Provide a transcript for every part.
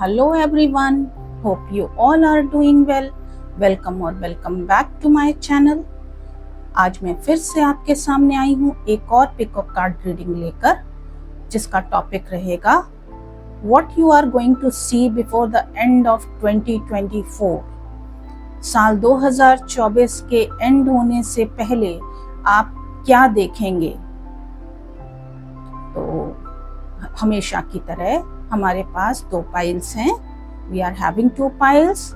Hello everyone, hope you all are doing well. Welcome और welcome back to my channel. आज मैं फिर से आपके सामने आई हूँ एक और पिकअप कार्ड रीडिंग लेकर, जिसका टॉपिक रहेगा What you are going to see before the end of 2024. साल 2024 के एंड होने से पहले आप क्या देखेंगे? तो हमेशा की तरह हमारे पास दो पाइल्स हैं. We are having two piles.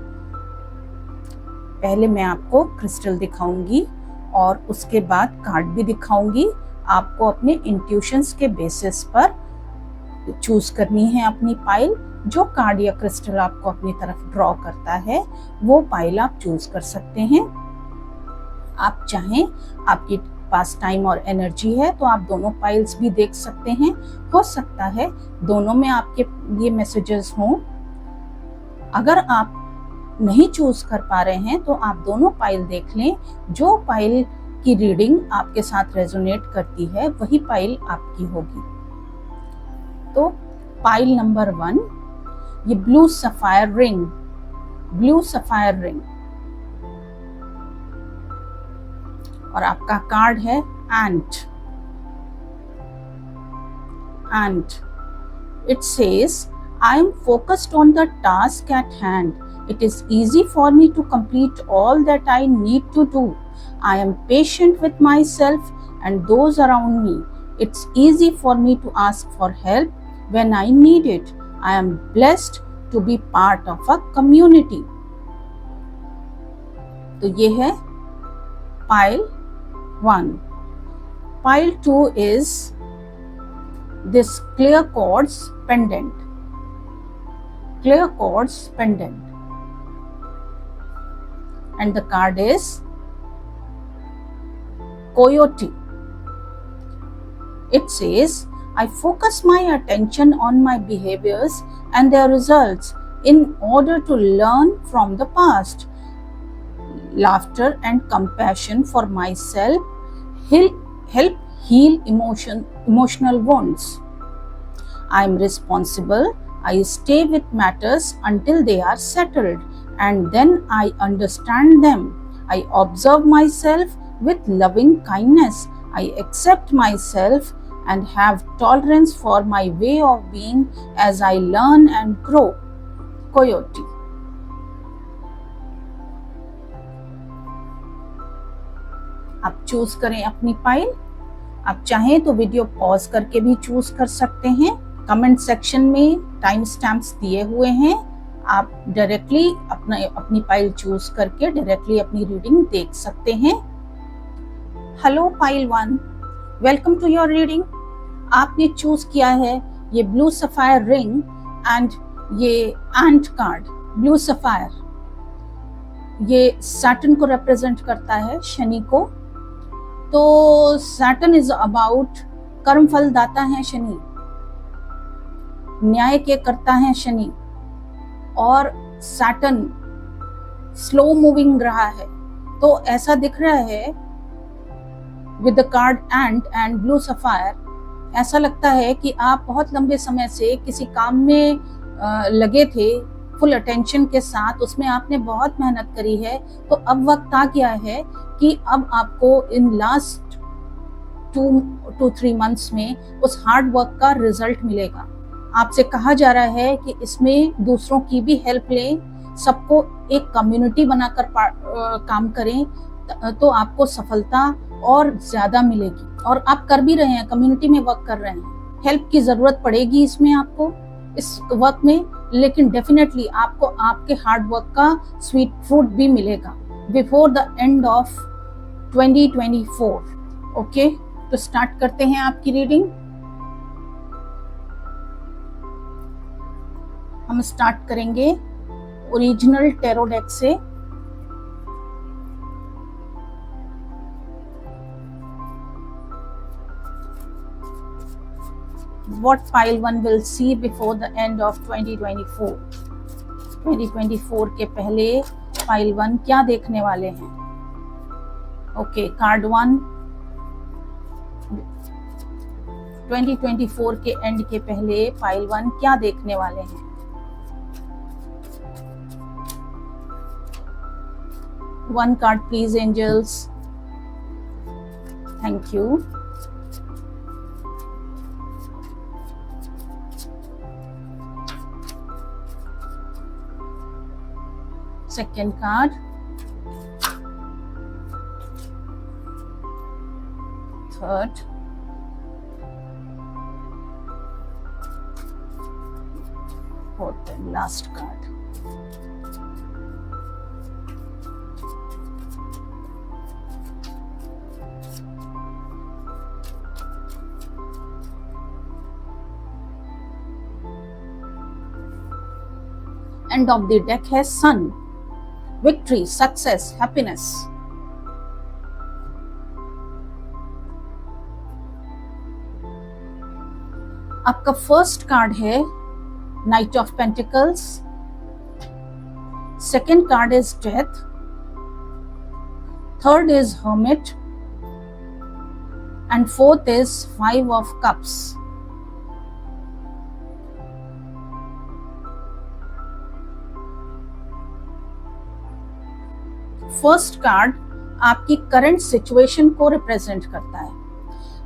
पहले मैं आपको क्रिस्टल दिखाऊंगी और उसके बाद कार्ड भी दिखाऊंगी. आपको अपने इंट्यूशंस के बेसिस पर चूज करनी है अपनी पाइल. जो कार्ड या क्रिस्टल आपको अपनी तरफ ड्रॉ करता है वो पाइल आप चूज कर सकते हैं. आप चाहें, आपकी पास टाइम और एनर्जी है तो आप दोनों पाइल्स भी देख सकते हैं. हो सकता है दोनों में आपके ये मैसेजेस हों. अगर आप नहीं चूज कर पा रहे हैं तो आप दोनों पाइल देख लें. जो पाइल की रीडिंग आपके साथ रेजोनेट करती है वही पाइल आपकी होगी. तो पाइल नंबर 1, ये blue sapphire ring. Blue sapphire ring और आपका कार्ड है ant. Ant. It says, I am focused on the task at hand. It is easy for me to complete all that I need to do. I am patient with myself and those around me. It's easy for me to ask for help when I need it. I am blessed to be part of a community. तो ये है pile 1. Pile 2 is this clear quartz pendant. Clear quartz pendant, and the card is Coyote. It says, I focus my attention on my behaviors and their results in order to learn from the past. Laughter and compassion for myself help heal emotional wounds. I am responsible. I stay with matters until they are settled, and then I understand them. I observe myself with loving kindness. I accept myself and have tolerance for my way of being as I learn and grow. Coyote. आप choose करें अपनी pile. आप चाहें तो video pause करके भी choose कर सकते हैं. कमेंट सेक्शन में टाइम स्टैम्प्स दिए हुए हैं. आप डायरेक्टली अपनी पाइल चूज करके डायरेक्टली अपनी रीडिंग देख सकते हैं. Hello pile 1, welcome to your reading. आपने चूज किया है ये ब्लू सफायर रिंग एंड ये एंट कार्ड. ब्लू सफायर ये सैटर्न को रिप्रेजेंट करता है, शनि को. तो सैटर्न इज अबाउट कर्मफल दाता है शनि, न्याय के करता है शनि. और सैटर्न स्लो मूविंग रहा है. तो ऐसा दिख रहा है with the card ant and blue sapphire. ऐसा लगता है कि आप बहुत लंबे समय से किसी काम में लगे थे फुल अटेंशन के साथ. उसमें आपने बहुत मेहनत करी है. तो अब वक्त आ गया है कि अब आपको इन लास्ट 2-3 मंथ्स में उस हार्ड वर्क का रिजल्ट मिलेगा. आपसे कहा जा रहा है कि इसमें दूसरों की भी हेल्प लें, सबको एक कम्युनिटी बनाकर काम करें, तो आपको सफलता और ज्यादा मिलेगी. और आप कर भी रहे हैं, कम्युनिटी में वर्क कर रहे हैं. हेल्प की जरूरत पड़ेगी इसमें आपको, इस वर्क में, लेकिन डेफिनेटली आपको आपके हार्ड वर्क का स्वीट फ्रूट भी मिलेगा before the end of 2024. Okay, तो स्टार्ट करते हैं आपकी रीडिंग. हम स्टार्ट करेंगे ओरिजिनल टैरो डेक से. What pile 1 will see before the end of 2024. 2024 के पहले पाइल 1 क्या देखने वाले हैं? Okay, card 1. 2024 के एंड के पहले पाइल 1 क्या देखने वाले हैं? One card, please, angels. Thank you. Second card. Third. Fourth and last card. End of the deck है Sun, victory, success, happiness. आपका फर्स्ट कार्ड है Knight of Pentacles, second card is Death, third is Hermit, and fourth is Five of Cups. First card आपकी current situation को represent करता है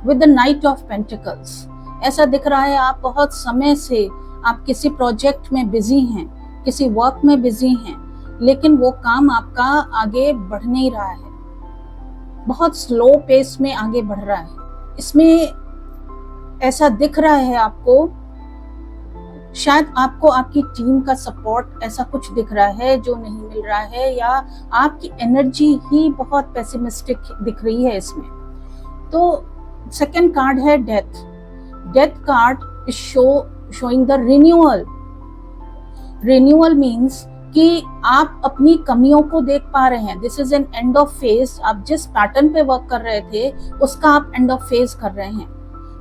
with the night of pentacles. ऐसा दिख रहा है आप बहुत समय से आप किसी प्रोजेक्ट में बिजी हैं, किसी वर्क में बिजी हैं, लेकिन वो काम आपका आगे बढ़ नहीं रहा है, बहुत स्लो पेस में आगे बढ़ रहा है। इसमें ऐसा दिख रहा है आपको, शायद आपको आपकी टीम का सपोर्ट ऐसा कुछ दिख रहा है जो नहीं मिल रहा है, या आपकी एनर्जी ही बहुत पेसिमिस्टिक दिख रही है इसमें। तो सेकंड कार्ड है death. Death card is showing the renewal. Renewal means कि आप अपनी कमियों को देख पा रहे हैं। This is an end of phase. आप जिस पैटर्न पे वर्क कर रहे थे उसका आप एंड ऑफ फेज कर रहे हैं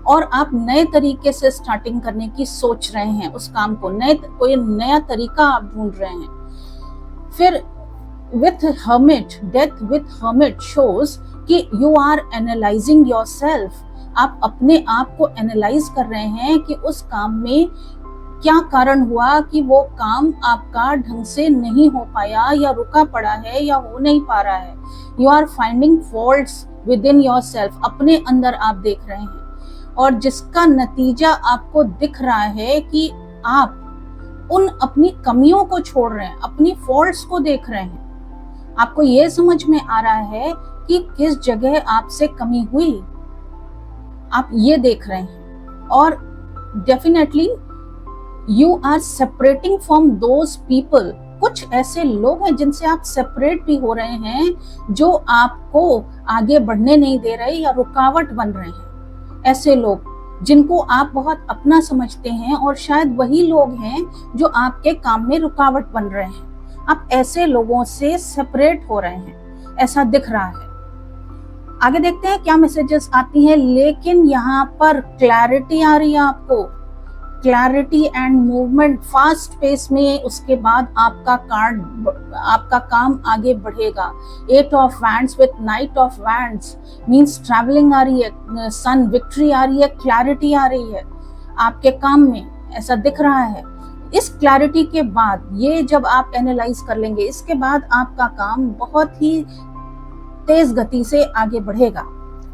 और आप नए तरीके से स्टार्टिंग करने की सोच रहे हैं उस काम को, कोई नया तरीका आप ढूंढ रहे हैं। फिर with hermit, death with hermit shows कि यू आर एनालाइजिंग योरसेल्फ। आप अपने आप को एनालाइज कर रहे हैं कि उस काम में क्या कारण हुआ कि वो काम आपका ढंग से नहीं हो पाया, या रुका पड़ा है, या हो नहीं पा रहा है। You are finding faults within yourself. अपने अंदर आप देख रहे हैं और जिसका नतीजा आपको दिख रहा है कि आप उन अपनी कमियों को छोड़ रहे हैं, अपनी फॉल्ट्स को देख रहे हैं। आपको ये समझ में आ रहा है कि किस जगह आपसे कमी हुई, आप ये देख रहे हैं। और definitely you are separating from those people. कुछ ऐसे लोग हैं जिनसे आप सेपरेट भी हो रहे हैं, जो आपको आगे बढ़ने नहीं दे रहे या रुकावट बन रहे हैं। ऐसे लोग जिनको आप बहुत अपना समझते हैं और शायद वही लोग हैं जो आपके काम में रुकावट बन रहे हैं। आप ऐसे लोगों से सेपरेट हो रहे हैं, ऐसा दिख रहा है। आगे देखते हैं क्या मैसेजेस आती हैं। लेकिन यहाँ पर क्लैरिटी आ रही है आपको, clarity and movement fast pace में। उसके बाद आपका काम आगे बढ़ेगा। 8 of wands with knight of wands means travelling आ रही है, सन, विक्ट्री आ रही है, क्लैरिटी आ रही है आपके काम में, ऐसा दिख रहा है। इस क्लैरिटी के बाद ये जब आप एनालाइज कर लेंगे, इसके बाद आपका काम बहुत ही तेज गति से आगे बढ़ेगा।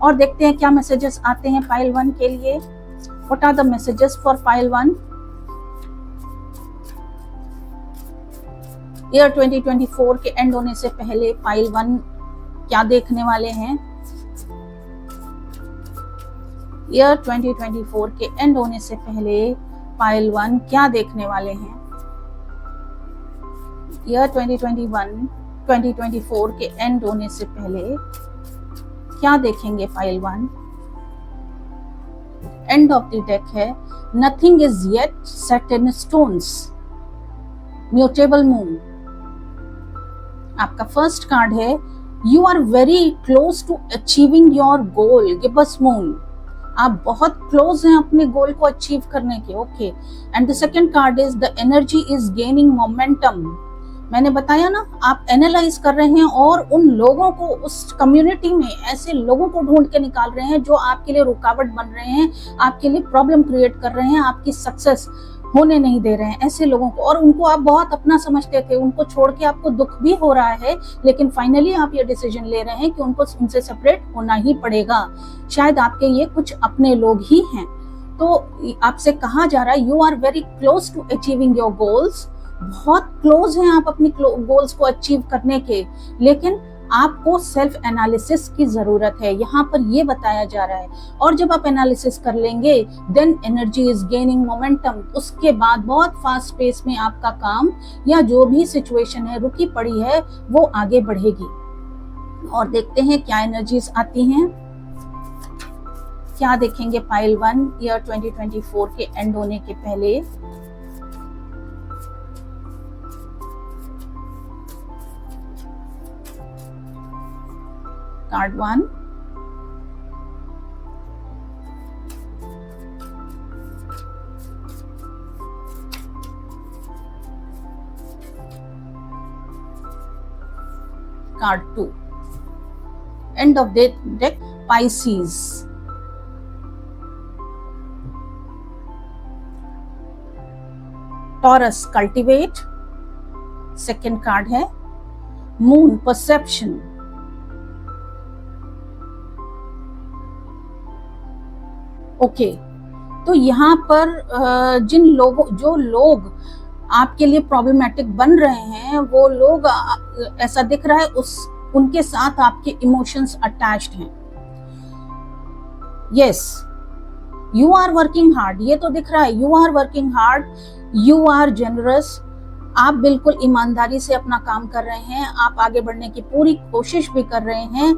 और देखते हैं क्या मैसेजेस आते हैं पाइल 1 के लिए। What are the messages for pile 1? Year 2024 के एंड होने से पहले पाइल 1 क्या देखने वाले हैं? Year 2024 के एंड होने से पहले पाइल 1 क्या देखने वाले हैं? Year 2024 के एंड होने से पहले क्या देखेंगे pile 1? End of the deck है nothing is yet set in stones, mutable moon. आपका फर्स्ट कार्ड है you are very close to achieving your goal, gibbous moon. आप बहुत क्लोज हैं अपने गोल को अचीव करने के। Okay, and the second card is the energy is gaining momentum. मैंने बताया ना, आप एनालाइज कर रहे हैं और उन लोगों को, उस कम्युनिटी में ऐसे लोगों को ढूंढ के निकाल रहे हैं जो आपके लिए रुकावट बन रहे हैं, आपके लिए प्रॉब्लम क्रिएट कर रहे हैं आपकी सक्सेस होने नहीं दे रहे हैं ऐसे लोगों को, और उनको आप बहुत अपना समझते थे, उनको छोड़ के आपको दुख भी हो रहा है, लेकिन फाइनली आप ये डिसीजन ले रहे हैं कि उनको उनसे सेपरेट होना ही पड़ेगा। शायद आपके ये कुछ अपने लोग ही हैं। तो आपसे कहा जा रहा है you are very close to achieving your goals, बहुत क्लोज हैं आप अपनी गोल्स को अचीव करने के, लेकिन आपको सेल्फ एनालिसिस की जरूरत है, यहाँ पर ये बताया जा रहा है। और जब आप एनालिसिस कर लेंगे then energy is gaining momentum, उसके बाद बहुत फास्ट पेस में आपका काम या जो भी सिचुएशन है रुकी पड़ी है वो आगे बढ़ेगी। और देखते हैं क्या एनर्जीज आती हैं, क्या देखेंगे पाइल 1 ईयर 2024 के एंड होने के पहले। Card 1, card 2, and of the deck Pisces, taurus cultivate, second card है मून परसेप्शन, ओके। तो यहाँ पर जो लोग आपके लिए प्रॉब्लमेटिक बन रहे हैं वो लोग ऐसा दिख रहा है उनके साथ आपके इमोशंस अटैच्ड हैं। Yes, you are working hard, ये तो दिख रहा है, you are working hard, you are generous, आप बिल्कुल ईमानदारी से अपना काम कर रहे हैं, आप आगे बढ़ने की पूरी कोशिश भी कर रहे हैं,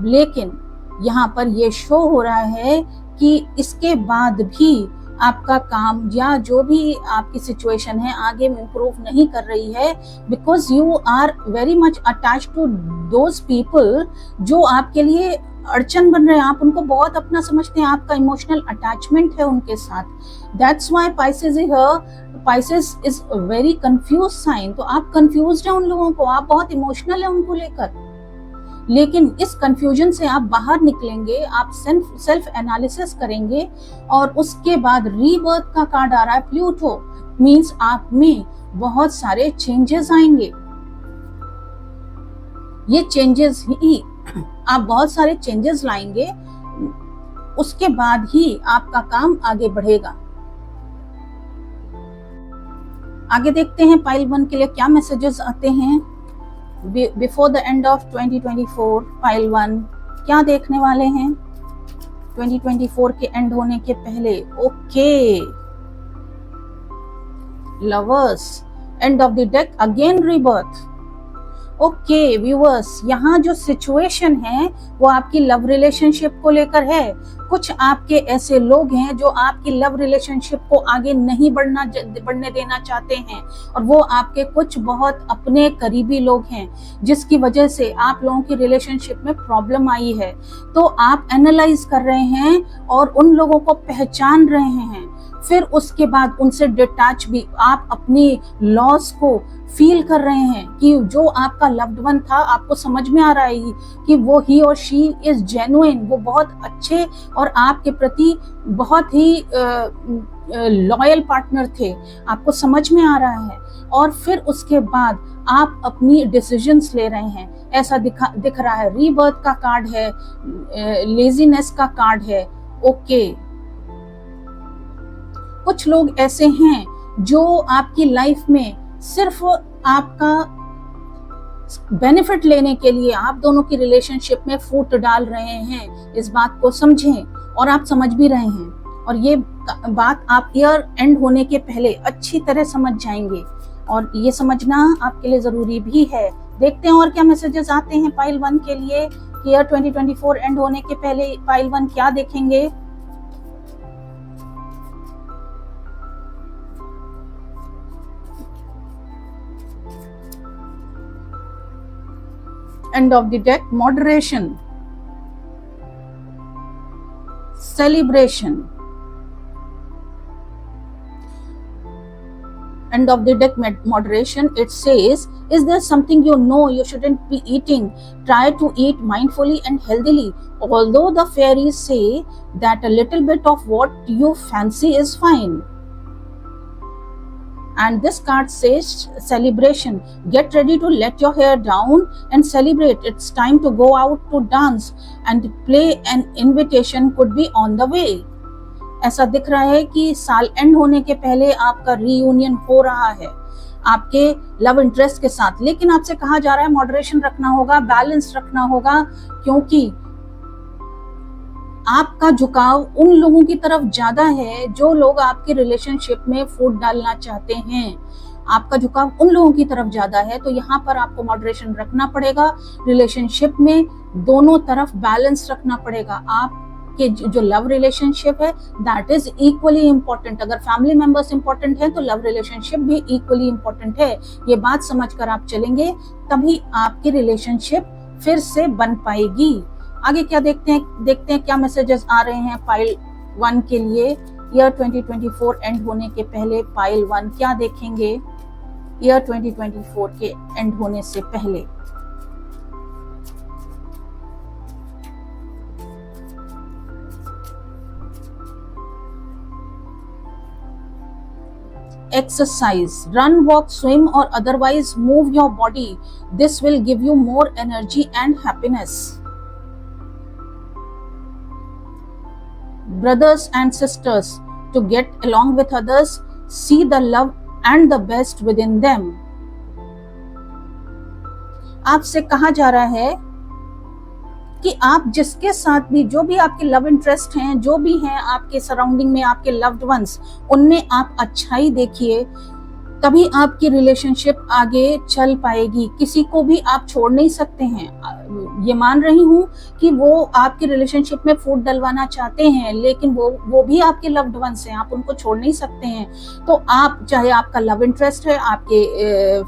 लेकिन यहाँ पर ये शो हो रहा है कि इसके बाद भी आपका काम या जो भी आपकी सिचुएशन है आगे इम्प्रूव नहीं कर रही है, because you are very much attach to those people जो आपके लिए अड़चन बन रहे हैं, आप उनको बहुत अपना समझते हैं, आपका इमोशनल अटैचमेंट है उनके साथ। That's why Pisces is here, Pisces is very confuse sign. तो आप कंफ्यूज्ड हैं उन लोगों को, आप बहुत इमोशनल है उनको लेकर, लेकिन इस कंफ्यूजन से आप बाहर निकलेंगे, आप सेल्फ एनालिसिस करेंगे और उसके बाद रीबर्थ का कार्ड आ रहा है प्लूटो, मींस आप में बहुत सारे चेंजेस आएंगे। ये चेंजेस ही आप बहुत सारे चेंजेस लाएंगे, उसके बाद ही आपका काम आगे बढ़ेगा। आगे देखते हैं पाइल 1 के लिए क्या मैसेजेस आते हैं before the end of 2024। Pile 1 क्या देखने वाले हैं 2024 के एंड होने के पहले। Okay, lovers, and of the deck again rebirth. Okay viewers, यहाँ जो सिचुएशन है वो आपकी लव रिलेशनशिप को लेकर है। कुछ आपके ऐसे लोग हैं जो आपकी लव रिलेशनशिप को आगे नहीं बढ़ने देना चाहते हैं, और वो आपके कुछ बहुत अपने करीबी लोग हैं जिसकी वजह से आप लोगों की रिलेशनशिप में प्रॉब्लम आई है। तो आप एनालाइज कर रहे हैं और उन लोगों को पहचान रहे हैं, फिर उसके बाद उनसे डिटैच भी, आप अपनी लॉस को फील कर रहे हैं कि जो आपका लव्ड वन था आपको समझ में आ रहा है कि वो ही और शी इज जेन्युइन, वो बहुत अच्छे और आपके प्रति बहुत ही लॉयल पार्टनर थे, आपको समझ में आ रहा है। और फिर उसके बाद आप अपनी डिसीजंस ले रहे हैं, ऐसा दिख रहा है। रीबर्थ का कार्ड है, लेजीनेस का कार्ड है। ओके, कुछ लोग ऐसे हैं जो आपकी लाइफ में सिर्फ आपका बेनिफिट लेने के लिए आप दोनों की रिलेशनशिप में फूट डाल रहे हैं। इस बात को समझें, और आप समझ भी रहे हैं, और ये बात आप ईयर एंड होने के पहले अच्छी तरह समझ जाएंगे, और ये समझना आपके लिए जरूरी भी है। देखते हैं और क्या मैसेजेस आते हैं पाइल 1 के लिए। ईयर 2024 एंड होने के पहले पाइल 1 क्या देखेंगे। End of the deck, moderation, celebration. End of the deck, moderation. It says, is there something you know you shouldn't be eating? Try to eat mindfully and healthily. Although the fairies say that a little bit of what you fancy is fine. And this card says celebration. Get ready to let your hair down and celebrate. It's time to go out to dance and play. An invitation could be on the way. ऐसा दिख रहा है कि साल and होने के पहले आपका रीयूनियन हो रहा है आपके लव इंटरेस्ट के साथ, लेकिन आपसे कहा जा रहा है मॉडरेशन रखना होगा, बैलेंस रखना होगा, क्योंकि आपका झुकाव उन लोगों की तरफ ज्यादा है जो लोग आपके रिलेशनशिप में फूट डालना चाहते हैं। आपका झुकाव उन लोगों की तरफ ज्यादा है, तो यहाँ पर आपको मॉडरेशन रखना पड़ेगा। रिलेशनशिप में दोनों तरफ बैलेंस रखना पड़ेगा। आपके जो लव रिलेशनशिप है दैट इज इक्वली इम्पोर्टेंट। अगर फैमिली मेंबर्स इंपॉर्टेंट है तो लव रिलेशनशिप भी इक्वली इम्पोर्टेंट है। ये बात समझकर आप चलेंगे तभी आपकी रिलेशनशिप फिर से बन पाएगी। आगे क्या देखते हैं क्या मैसेजेस आ रहे हैं पाइल 1 के लिए। ईयर 2024 एंड होने के पहले पाइल 1 क्या देखेंगे ईयर 2024 के एंड होने से पहले। Exercise, run, walk, swim or otherwise move your body. This will give you more energy and happiness. Brothers and sisters, to get along with others, see the love and the best within them. आपसे कहा जा रहा है कि आप जिसके साथ भी, जो भी आपके लव इंटरेस्ट हैं, जो भी हैं आपके सराउंडिंग में, आपके लव्ड वंस, उनमें आप अच्छाई देखिए, तभी आपकी रिलेशनशिप आगे चल पाएगी। किसी को भी आप छोड़ नहीं सकते हैं। ये मान रही हूँ कि वो आपकी रिलेशनशिप में फूट डलवाना चाहते हैं, लेकिन वो भी आपके लव्ड वंस हैं, आप उनको छोड़ नहीं सकते हैं। तो आप, चाहे आपका लव इंटरेस्ट है, आपके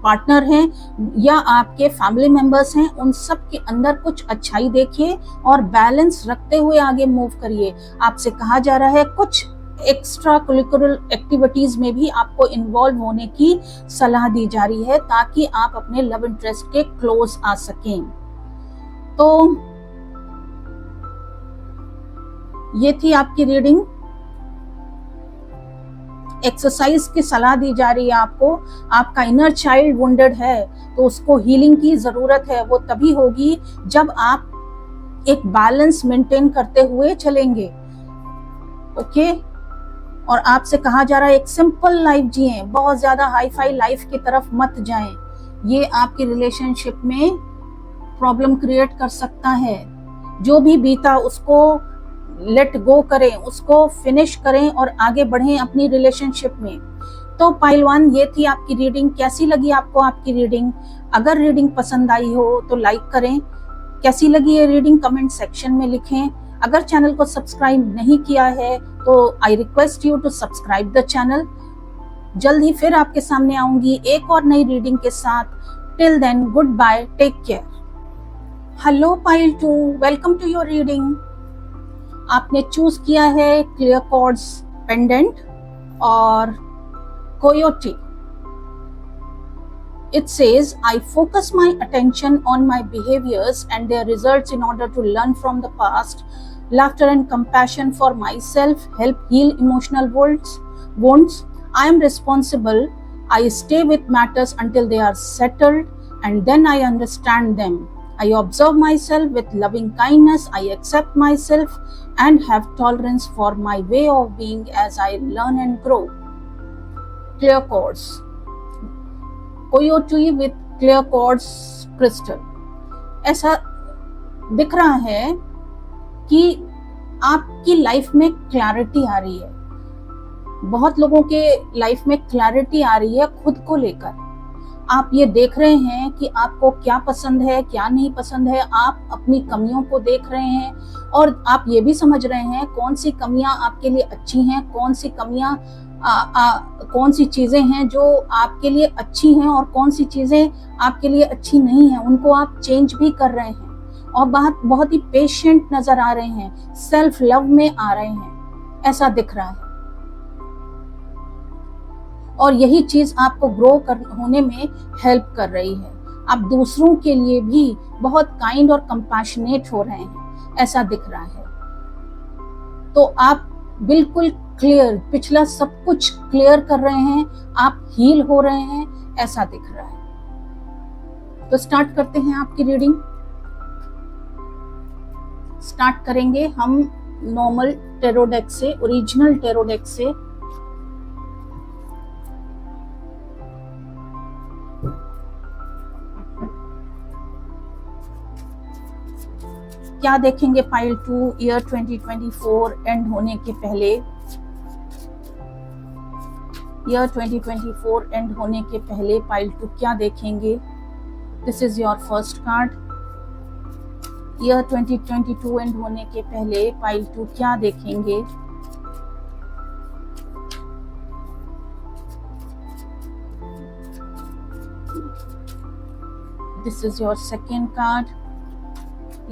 पार्टनर हैं या आपके फैमिली मेंबर्स हैं, उन सब के अंदर कुछ अच्छाई देखिए और बैलेंस रखते हुए आगे मूव करिए। आपसे कहा जा रहा है कुछ एक्स्ट्रा करिकुलर एक्टिविटीज में भी आपको इन्वॉल्व होने की सलाह दी जा रही है ताकि आप अपने लव इंटरेस्ट के क्लोज आ सकें। तो ये थी आपकी रीडिंग। एक्सरसाइज की सलाह दी जा रही है आपको। आपका इनर चाइल्ड वुंडेड है तो उसको हीलिंग की जरूरत है। वो तभी होगी जब आप एक बैलेंस मेंटेन करते हुए चलेंगे। ओके और आपसे कहा जा रहा है एक सिंपल लाइफ जिए, बहुत ज्यादा हाई फाई लाइफ की तरफ मत जाएं। ये आपकी रिलेशनशिप में प्रॉब्लम क्रिएट कर सकता है। जो भी बीता उसको लेट गो करें, उसको फिनिश करें और आगे बढ़ें अपनी रिलेशनशिप में। तो पाइल 1 ये थी आपकी रीडिंग। कैसी लगी आपको आपकी रीडिंग? अगर रीडिंग पसंद आई हो तो लाइक करें। कैसी लगी ये रीडिंग कमेंट सेक्शन में लिखें। अगर चैनल को सब्सक्राइब नहीं किया है तो I request you to subscribe the channel. जल्द ही फिर आपके सामने आऊंगी एक और नई रीडिंग के साथ। Till then goodbye, take care. Hello pile 2, welcome to your reading. आपने चूज किया है क्लियर कॉर्ड्स पेंडेंट और coyote. It says, I focus my attention on my behaviors and their results in order to learn from the past. Laughter and compassion for myself help heal emotional wounds. I am responsible. I stay with matters until they are settled and then I understand them. I observe myself with loving kindness. I accept myself and have tolerance for my way of being as I learn and grow. Clear chords. Coyote with clear chords crystal. ऐसा दिख रहा है कि आपकी life में clarity आ रही है। बहुत लोगों के लाइफ में क्लैरिटी आ रही है खुद को लेकर। आप ये देख रहे हैं कि आपको क्या पसंद है, क्या नहीं पसंद है। आप अपनी कमियों को देख रहे हैं और आप ये भी समझ रहे हैं कौन सी कमियां आपके लिए अच्छी हैं, कौन सी कमियां कौन सी चीजें हैं जो आपके लिए अच्छी हैं और कौन सी चीजें आपके लिए अच्छी नहीं हैं। उनको आप चेंज भी कर रहे हैं और बहुत ही पेशेंट नजर आ रहे हैं, सेल्फ लव में आ रहे हैं, ऐसा दिख रहा है। और यही चीज आपको ग्रो होने में हेल्प कर रही है। आप दूसरों के लिए भी बहुत काइंड और कंपैशनेट हो रहे हैं, ऐसा दिख रहा है। तो आप बिल्कुल क्लियर, पिछला सब कुछ क्लियर कर रहे हैं, आप हील हो रहे हैं, ऐसा दिख रहा है। तो स्टार्ट करते हैं आपकी रीडिंग। स्टार्ट करेंगे हम नॉर्मल टैरो डेक से, ओरिजिनल टैरो डेक से। क्या देखेंगे पाइल 2 ईयर 2024 एंड होने के पहले? ईयर 2024 एंड होने के पहले पाइल 2 क्या देखेंगे? This is your first card. Year 2022 and होने के पहले पाइल 2 क्या देखेंगे? This is your second card.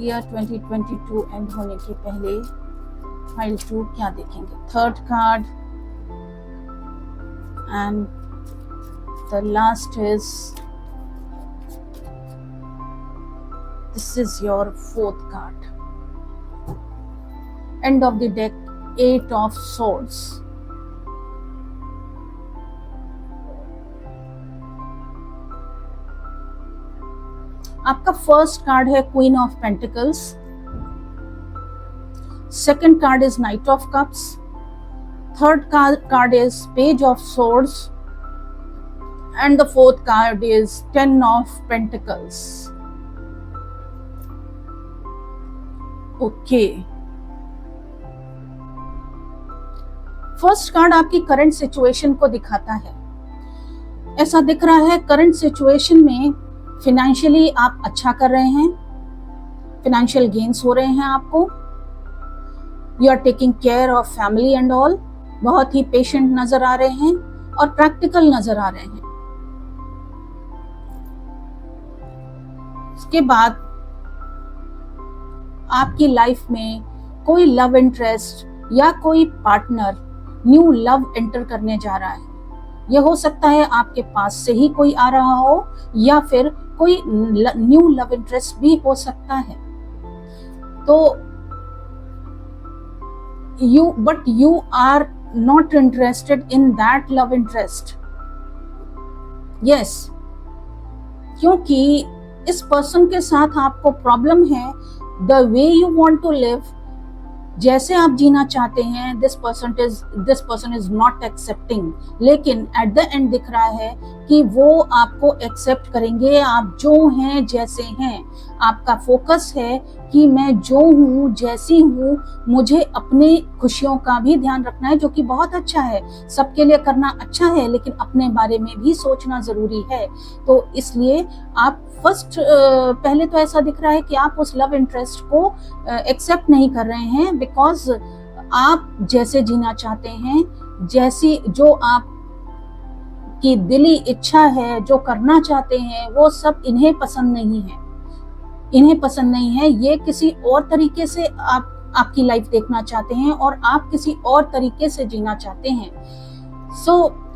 Year 2022 and होने के पहले पाइल 2 क्या देखेंगे? Third card and the last is, this is your fourth card. And of the deck, 8 of swords. आपका फर्स्ट कार्ड है queen of pentacles, second card is night of cups, third card is page of swords and the fourth card is 10 of pentacles. Okay, first card आपकी current situation को दिखाता है। ऐसा दिख रहा है करंट सिचुएशन में फिनेंशियली आप अच्छा कर रहे हैं, फिनेंशियल गेन्स हो रहे हैं आपको, you are taking care of family and all, बहुत ही पेशेंट नजर आ रहे हैं और प्रैक्टिकल नजर आ रहे हैं। उसके बाद आपकी लाइफ में कोई लव इंटरेस्ट या कोई पार्टनर, न्यू लव एंटर करने जा रहा है। यह हो सकता है आपके पास से ही कोई आ रहा हो या फिर कोई न्यू लव इंटरेस्ट भी हो सकता है। तो you are not interested in that love interest. Yes, क्योंकि इस पर्सन के साथ आपको प्रॉब्लम है। The way you want to live, जैसे आप जीना चाहते हैं, this person is not accepting. लेकिन एट द एंड दिख रहा है कि वो आपको एक्सेप्ट करेंगे, आप जो हैं जैसे हैं। आपका फोकस है कि मैं जो हूँ जैसी हूँ, मुझे अपने खुशियों का भी ध्यान रखना है, जो कि बहुत अच्छा है। सबके लिए करना अच्छा है, लेकिन अपने बारे में भी सोचना जरूरी है। तो इसलिए आप पहले तो ऐसा दिख रहा है कि आप उस लव इंटरेस्ट को एक्सेप्ट नहीं कर रहे हैं, बिकॉज आप जैसे जीना चाहते हैं, जैसी जो आप की दिली इच्छा है, जो करना चाहते हैं, वो सब इन्हें पसंद नहीं है। इन्हें पसंद नहीं है। ये किसी और तरीके से आपकी लाइफ देखना चाहते हैं और आप किसी और तरीके से जीना चाहते हैं।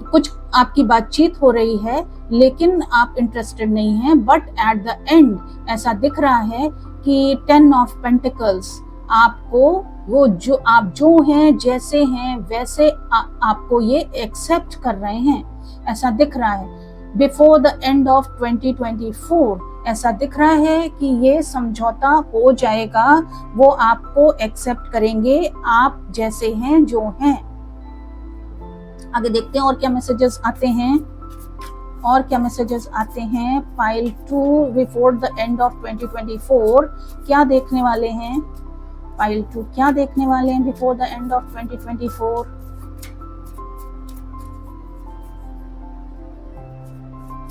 कुछ आपकी बातचीत हो रही है, लेकिन आप इंटरेस्टेड नहीं हैं। बट एट द एंड ऐसा दिख रहा है कि 10 ऑफ पेंटिकल्स आपको आप जो हैं जैसे हैं वैसे आपको ये एक्सेप्ट कर रहे हैं, ऐसा दिख रहा है। बिफोर द एंड ऑफ 2024 ऐसा दिख रहा है कि ये समझौता हो जाएगा, वो आपको एक्सेप्ट करेंगे आप जैसे हैं जो हैं। आगे देखते हैं और क्या मैसेजेस आते हैं। Pile 2 before the end of 2024 क्या देखने वाले हैं? पाइल 2 क्या देखने वाले हैं before the end of 2024?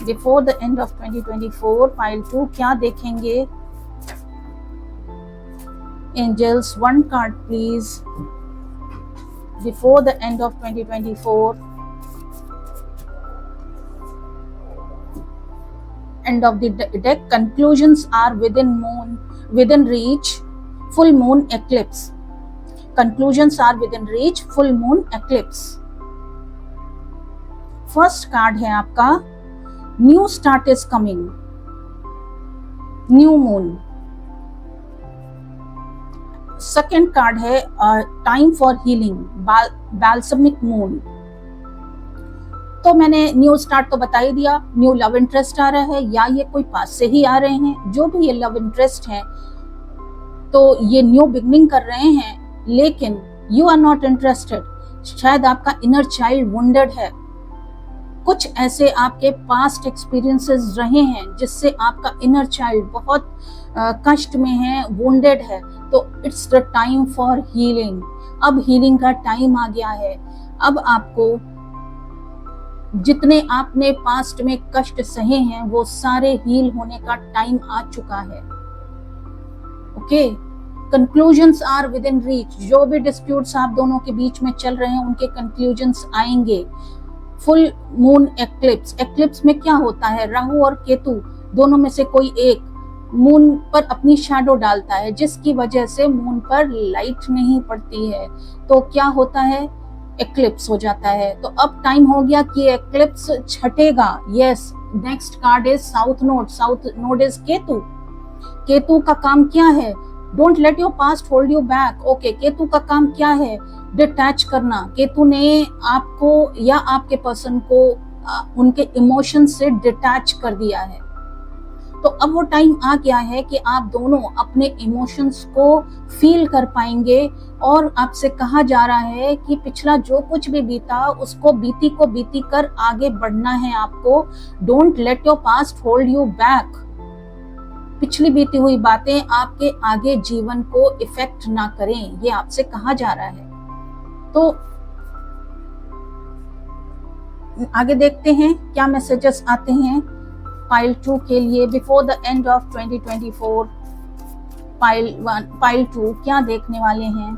Before the end of 2024 pile 2 क्या देखेंगे? Angels 1 card please. Before the end of 2024, end of the deck, conclusions are within reach, full moon eclipse. Conclusions are within reach, full moon eclipse. First card है आपका new start is coming, new moon. Second card है time for healing, बैल्समिक moon. तो मैंने new start तो बता ही दिया, new love interest आ रहा है या ये कोई पास से ही आ रहे हैं, जो भी ये लव इंटरेस्ट है तो ये न्यू बिगनिंग कर रहे हैं, लेकिन यू आर नॉट इंटरेस्टेड। शायद आपका इनर चाइल्ड वुंडेड है, कुछ ऐसे आपके पास्ट एक्सपीरियंसेस रहे हैं जिससे आपका इनर चाइल्ड बहुत कष्ट में है, वुंडेड है। तो it's the time for healing. अब हीलिंग का टाइम आ गया है। अब आपको जितने आपने पास्ट में कष्ट सहे हैं वो सारे हील होने का टाइम आ चुका है। Okay, conclusions are within reach. जो भी डिस्प्यूट्स आप दोनों के बीच में चल रहे हैं उनके कंक्लूजन्स आएंगे। फुल मून एक्लिप्स, एक्लिप्स में क्या होता है, राहु और केतु दोनों में से कोई एक मून पर अपनी शैडो डालता है, जिसकी वजह से मून पर लाइट नहीं पड़ती है, तो क्या होता है, एक्लिप्स हो जाता है। तो अब टाइम हो गया कि एक्लिप्स छटेगा। Yes, next card is south node. South node is Ketu. Ketu का काम क्या है, don't let your past hold you back. Okay, Ketu का काम क्या है, डिटैच करना। केतु ने आपको या आपके पर्सन को उनके इमोशन से डिटैच कर दिया है। तो अब वो टाइम आ गया है कि आप दोनों अपने इमोशंस को फील कर पाएंगे, और आपसे कहा जा रहा है कि पिछला जो कुछ भी बीता उसको बीती को बीती कर आगे बढ़ना है आपको। Don't let your past hold you back. पिछली बीती हुई बातें आपके आगे जीवन को इफेक्ट ना करें, ये आपसे कहा जा रहा है। तो आगे देखते हैं क्या मैसेजेस आते हैं पाइल 2 के लिए before the end of 2024। Pile 2 क्या देखने वाले हैं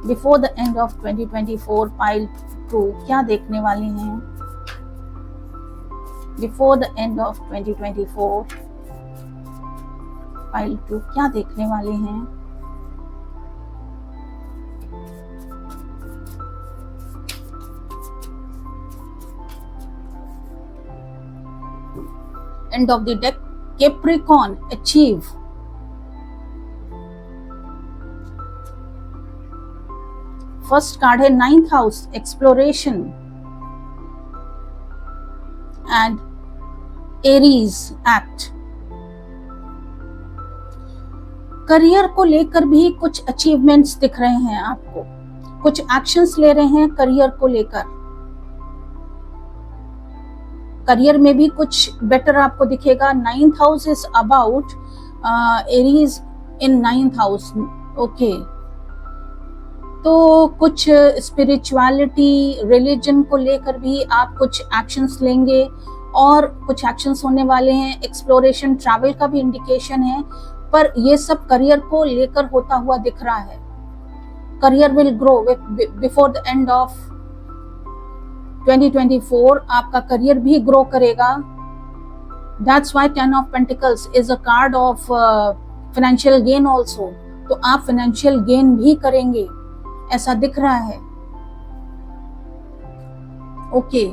before the end of 2024। Pile 2 क्या देखने वाले हैं before the end of 2024। Pile 2 क्या देखने वाले हैं। End of the deck, Capricorn, achieve. First card है 9th house, exploration, and Aries, act. Career को लेकर भी कुछ अचीवमेंट्स दिख रहे हैं आपको, कुछ एक्शंस ले रहे हैं करियर को लेकर। करियर में भी कुछ बेटर आपको दिखेगा। 9th house is about Aries in 9th house. Okay, तो कुछ स्पिरिचुअलिटी, रिलीजन को लेकर भी आप कुछ एक्शंस लेंगे, और कुछ एक्शंस होने वाले हैं। एक्सप्लोरेशन, ट्रैवल का भी इंडिकेशन है, पर ये सब करियर को लेकर होता हुआ दिख रहा है। Career will grow before the end of 2024। आपका करियर भी ग्रो करेगा। That's why 10 of Pentacles is a card of financial gain also। तो आप financial gain भी करेंगे, ऐसा दिख रहा है। ओके,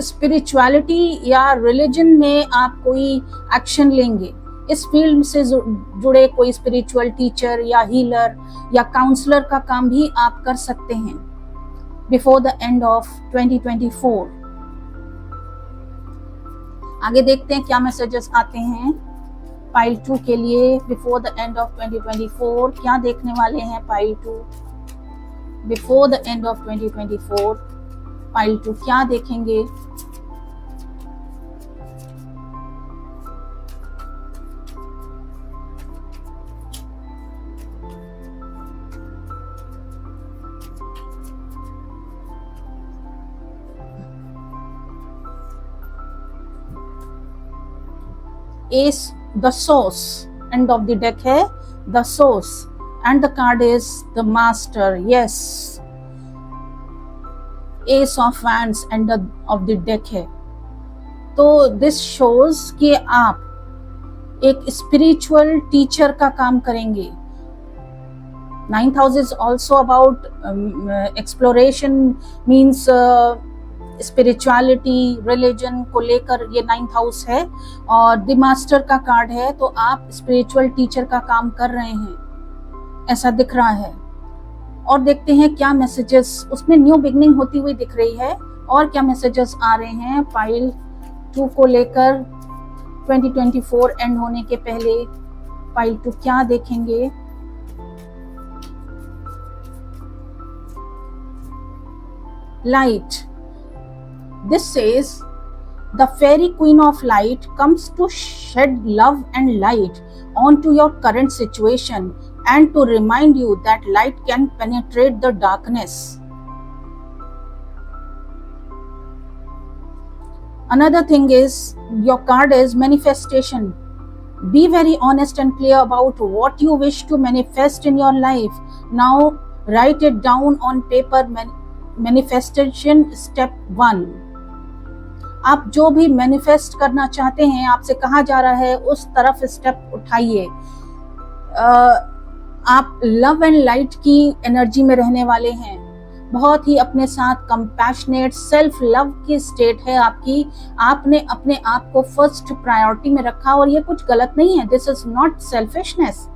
स्पिरिचुअलिटी या रिलीजन में आप कोई एक्शन लेंगे। इस फील्ड से जुड़े कोई स्पिरिचुअल टीचर या हीलर या काउंसलर का काम भी आप कर सकते हैं बिफोर द एंड ऑफ 2024। आगे देखते हैं क्या मैसेजेस आते हैं पाइल 2 के लिए बिफोर द एंड ऑफ 2024। क्या देखने वाले हैं pile 2 before the end of 2024। Pile 2 क्या देखेंगे। Ace, the source, end of the deck है the source, and the card is the master। Yes, Ace of Wands end of the deck है। तो this shows कि आप एक spiritual teacher का काम करेंगे। 9th house is also about exploration, means spirituality, religion को लेकर ये 9th हाउस है और द मास्टर का कार्ड है, तो आप स्पिरिचुअल टीचर का काम कर रहे हैं ऐसा दिख रहा है। और देखते हैं क्या मैसेजेस, उसमें न्यू बिगनिंग होती हुई दिख रही है और क्या मैसेजेस आ रहे हैं पाइल 2 को लेकर 2024 एंड होने के पहले। पाइल 2 क्या देखेंगे? Light. This says the fairy queen of light comes to shed love and light onto your current situation and to remind you that light can penetrate the darkness. Another thing is, your card is manifestation. Be very honest and clear about what you wish to manifest in your life. Now write it down on paper. Manifestation step 1। आप जो भी manifest करना चाहते हैं, आपसे कहा जा रहा है उस तरफ स्टेप उठाइए। आप लव एंड लाइट की एनर्जी में रहने वाले हैं, बहुत ही अपने साथ कंपैशनेट, सेल्फ लव की स्टेट है आपकी। आपने अपने आप को फर्स्ट प्रायोरिटी में रखा और ये कुछ गलत नहीं है। This is not selfishness.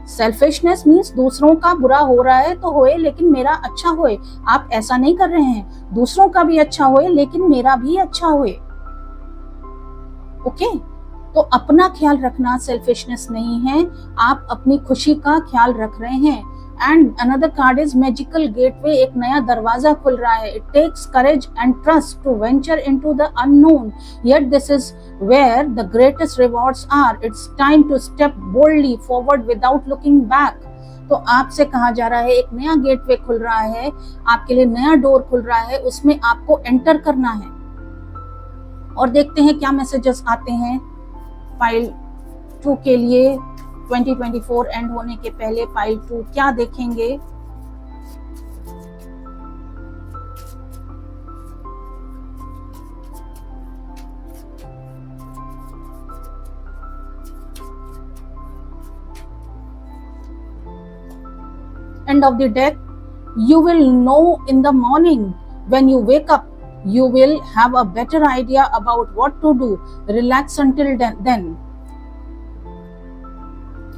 Selfishness means दूसरों का बुरा हो रहा है तो होए लेकिन मेरा अच्छा होए। आप ऐसा नहीं कर रहे हैं, दूसरों का भी अच्छा होए लेकिन मेरा भी अच्छा होए। ओके, तो अपना ख्याल रखना सेल्फिशनेस नहीं है, आप अपनी खुशी का ख्याल रख रहे हैं। And another card is magical gateway, एक नया दरवाजा खुल रहा है। It takes courage and trust to venture into the unknown, yet this is where the greatest rewards are. It's time to step boldly forward without looking back. तो आपसे कहा जा रहा है एक नया गेटवे खुल रहा है, आपके लिए नया डोर खुल रहा है, उसमें आपको एंटर करना है। और देखते हैं क्या मैसेजेस आते हैं पाइल 2 के लिए 2024 एंड होने के पहले। पाइल 2 क्या देखेंगे? End of the deck, you will know in the morning when you wake up. You will have a better idea about what to do. Relax until then.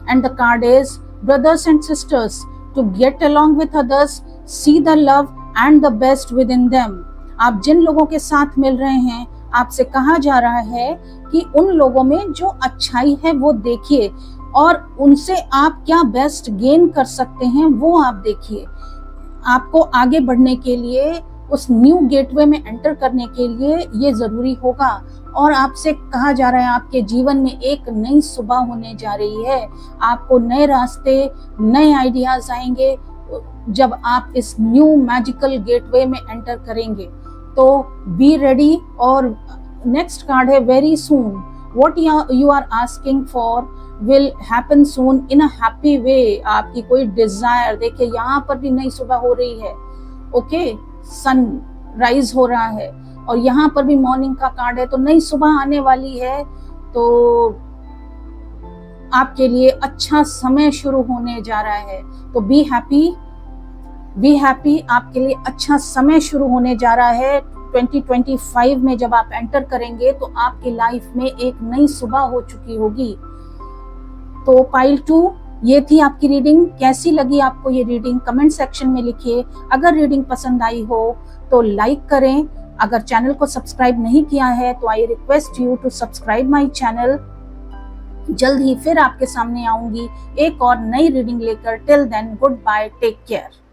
And the card is brothers and sisters, to get along with others, see the love and the best within them. आप जिन लोगों के साथ मिल रहे हैं, आपसे कहा जा रहा है कि उन लोगों में जो अच्छाई है वो देखिए और उनसे आप क्या बेस्ट गेन कर सकते हैं वो आप देखिए। आपको आगे बढ़ने के लिए, उस न्यू गेटवे में एंटर करने के लिए ये जरूरी होगा। और आपसे कहा जा रहा है आपके जीवन में एक नई सुबह होने जा रही है। आपको नए रास्ते, नए आइडियाज आएंगे जब आप इस न्यू मैजिकल गेटवे में एंटर करेंगे। तो बी रेडी। और नेक्स्ट कार्ड है very soon. What you are asking for will happen soon in a happy way. आपकी कोई डिजायर, देखिए यहाँ पर भी नई सुबह हो रही है। ओके, सन राइज हो रहा है और यहाँ पर भी मॉर्निंग का कार्ड है, तो नई सुबह आने वाली है। तो आपके लिए अच्छा समय शुरू होने जा रहा है। तो बी हैप्पी, आपके लिए अच्छा समय शुरू होने जा रहा है। 2025 में जब आप एंटर करेंगे तो आपकी लाइफ में एक नई सुबह हो चुकी होगी। तो पाइल 2 ये थी आपकी रीडिंग। कैसी लगी आपको ये रीडिंग कमेंट सेक्शन में लिखिए। अगर रीडिंग पसंद आई हो तो लाइक करें। अगर चैनल को सब्सक्राइब नहीं किया है तो I request you to subscribe my channel. जल्द ही फिर आपके सामने आऊंगी एक और नई रीडिंग लेकर। Till then goodbye, take care.